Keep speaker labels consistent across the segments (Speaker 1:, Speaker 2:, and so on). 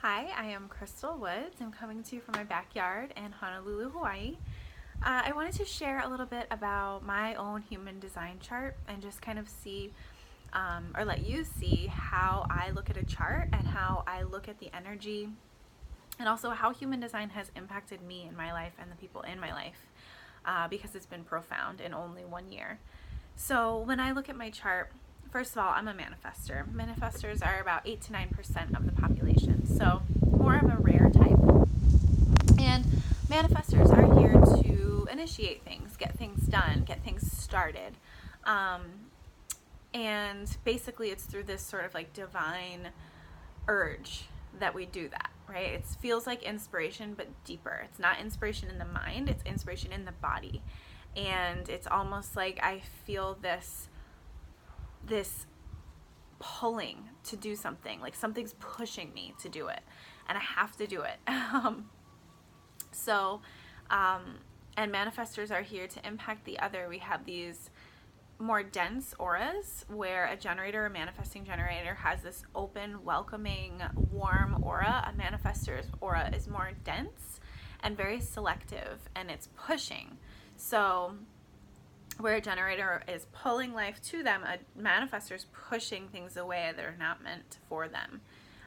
Speaker 1: Hi, I am Crystal Woods. I'm coming to you from my backyard in Honolulu, Hawaii. I wanted to share a little bit about my own human design chart and just kind of see or let you see how I look at a chart and how I look at the energy and also how human design has impacted me in my life and the people in my life because it's been profound in only 1 year. So when I look at my chart, first of all, I'm a manifester. Manifestors are about 8 to 9% of the population, so more of a rare type. And manifestors are here to initiate things, get things done, get things started. And basically, it's through this sort of like divine urge that we do that, right? It feels like inspiration, but deeper. It's not inspiration in the mind, it's inspiration in the body. And it's almost like I feel this pulling to do something, like something's pushing me to do it and I have to do it. And manifestors are here to impact the other. We have these more dense auras where a generator, a manifesting generator, has this open, welcoming, warm aura. A manifestor's aura is more dense and very selective, and it's pushing. So where a generator is pulling life to them, a manifestor is pushing things away that are not meant for them.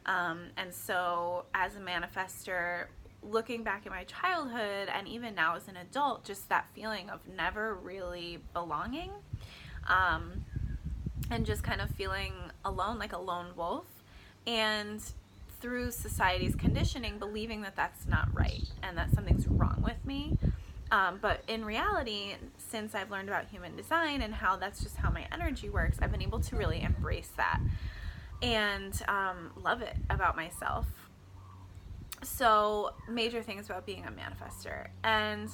Speaker 1: And so as a manifestor, looking back at my childhood and even now as an adult, just that feeling of never really belonging, and just kind of feeling alone, like a lone wolf, and through society's conditioning, believing that that's not right and that something's wrong with me. But in reality, since I've learned about human design and how that's just how my energy works, I've been able to really embrace that and love it about myself. So major things about being a manifestor. And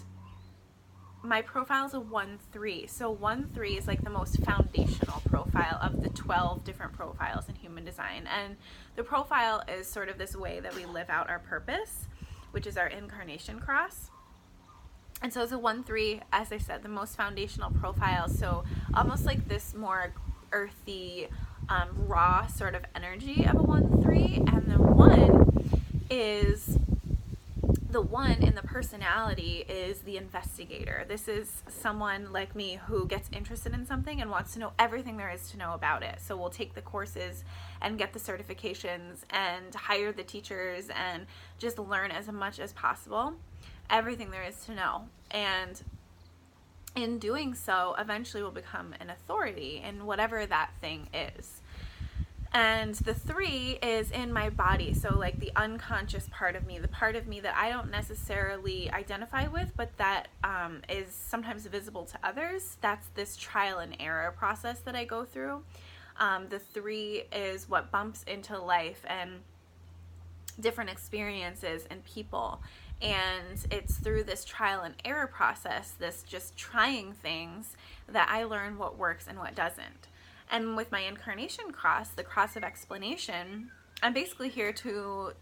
Speaker 1: my profile is a 1-3. So 1-3 is like the most foundational profile of the 12 different profiles in human design. And the profile is sort of this way that we live out our purpose, which is our incarnation cross. And so it's a 1-3, as I said, the most foundational profile. So almost like this more earthy, raw sort of energy of a 1-3. And the one in the personality is the investigator. This is someone like me who gets interested in something and wants to know everything there is to know about it. So we'll take the courses and get the certifications and hire the teachers and just learn as much as possible, everything there is to know. And in doing so, eventually we'll become an authority in whatever that thing is. And the 3 is in my body, so like the unconscious part of me, the part of me that I don't necessarily identify with, but that is sometimes visible to others. That's this trial and error process that I go through. The 3 is what bumps into life and different experiences and people. And it's through this trial and error process, this just trying things, that I learn what works and what doesn't. And with my incarnation cross, the cross of explanation, I'm basically here to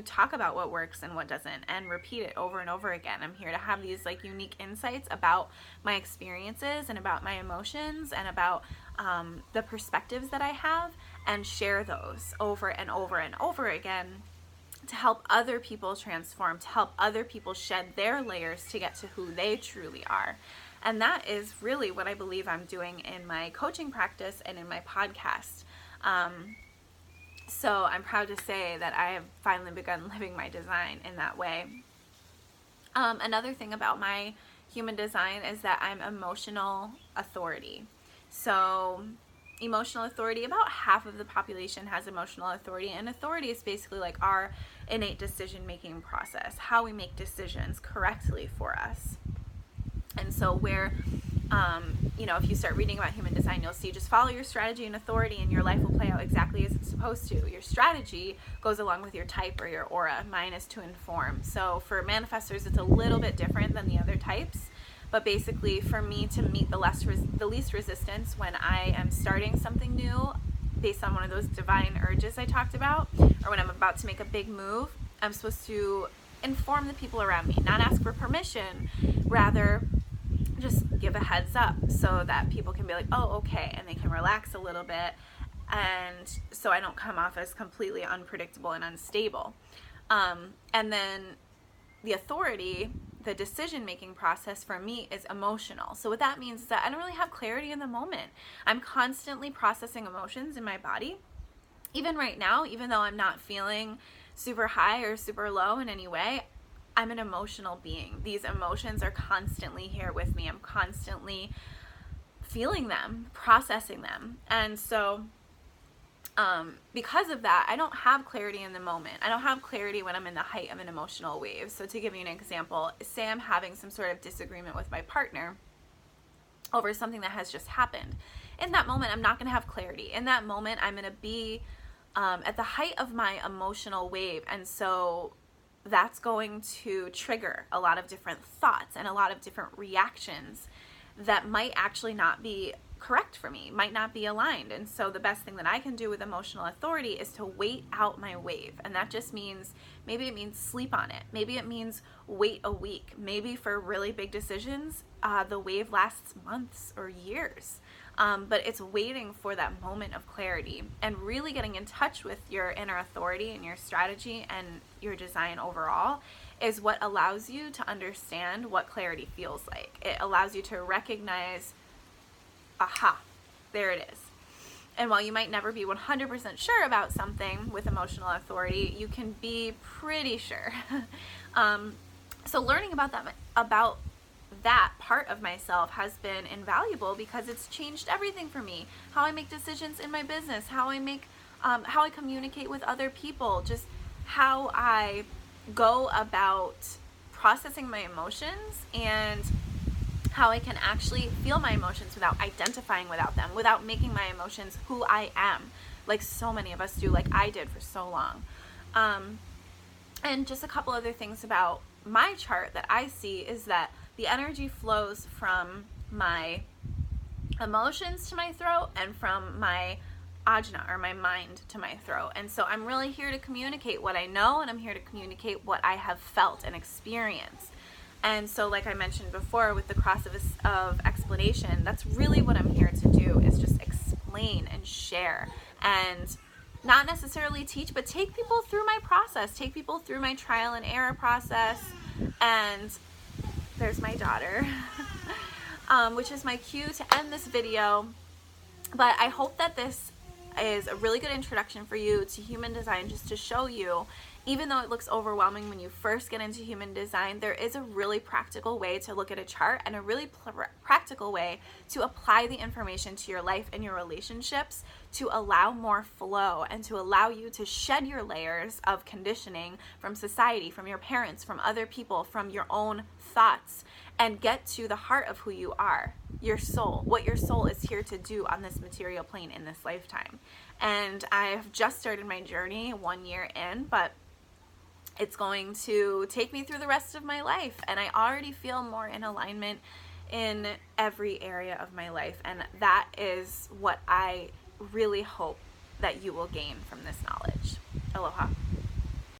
Speaker 1: talk about what works and what doesn't and repeat it over and over again. I'm here to have these like unique insights about my experiences and about my emotions and about the perspectives that I have, and share those over and over and over again to help other people transform, to help other people shed their layers to get to who they truly are. And that is really what I believe I'm doing in my coaching practice and in my podcast. So I'm proud to say that I have finally begun living my design in that way. Another thing about my human design is that I'm emotional authority. So emotional authority, about half of the population has emotional authority, and authority is basically like our innate decision-making process, how we make decisions correctly for us. And so where, if you start reading about human design, you'll see just follow your strategy and authority and your life will play out exactly as it's supposed to. Your strategy goes along with your type or your aura. Mine is to inform. So for manifestors, it's a little bit different than the other types. But basically, for me to meet the least resistance when I am starting something new based on one of those divine urges I talked about, or when I'm about to make a big move, I'm supposed to inform the people around me, not ask for permission, rather just give a heads up so that people can be like, oh, okay, and they can relax a little bit, and so I don't come off as completely unpredictable and unstable. And then the authority, the decision-making process for me is emotional. So what that means is that I don't really have clarity in the moment. I'm constantly processing emotions in my body. Even right now, even though I'm not feeling super high or super low in any way, I'm an emotional being. These emotions are constantly here with me. I'm constantly feeling them, processing them. And so because of that, I don't have clarity in the moment. I don't have clarity when I'm in the height of an emotional wave. So to give you an example, say I'm having some sort of disagreement with my partner over something that has just happened. In that moment, I'm not going to have clarity. In that moment, I'm going to be at the height of my emotional wave. And so that's going to trigger a lot of different thoughts and a lot of different reactions that might actually not be correct for me, might not be aligned. And so the best thing that I can do with emotional authority is to wait out my wave. And that just means, maybe it means sleep on it. Maybe it means wait a week. Maybe for really big decisions, the wave lasts months or years. But it's waiting for that moment of clarity and really getting in touch with your inner authority and your strategy and your design overall is what allows you to understand what clarity feels like. It allows you to recognize, aha, there it is. And while you might never be 100% sure about something with emotional authority, you can be pretty sure. So learning about that part of myself has been invaluable because it's changed everything for me. How I make decisions in my business, how I communicate with other people, just how I go about processing my emotions and how I can actually feel my emotions without identifying without them, without making my emotions who I am, like so many of us do, like I did for so long. And just a couple other things about my chart that I see is that the energy flows from my emotions to my throat and from my ajna, or my mind, to my throat. And so I'm really here to communicate what I know, and I'm here to communicate what I have felt and experienced. And so like I mentioned before with the cross of explanation, that's really what I'm here to do, is just explain and share and not necessarily teach, but take people through my process, take people through my trial and error process. And there's my daughter, which is my cue to end this video. But I hope that this is a really good introduction for you to human design, just to show you, even though it looks overwhelming when you first get into human design, there is a really practical way to look at a chart and a really practical way to apply the information to your life and your relationships to allow more flow and to allow you to shed your layers of conditioning from society, from your parents, from other people, from your own thoughts, and get to the heart of who you are, your soul, what your soul is here to do on this material plane in this lifetime. And I've just started my journey 1 year in, but it's going to take me through the rest of my life, and I already feel more in alignment in every area of my life, and that is what I really hope that you will gain from this knowledge. Aloha.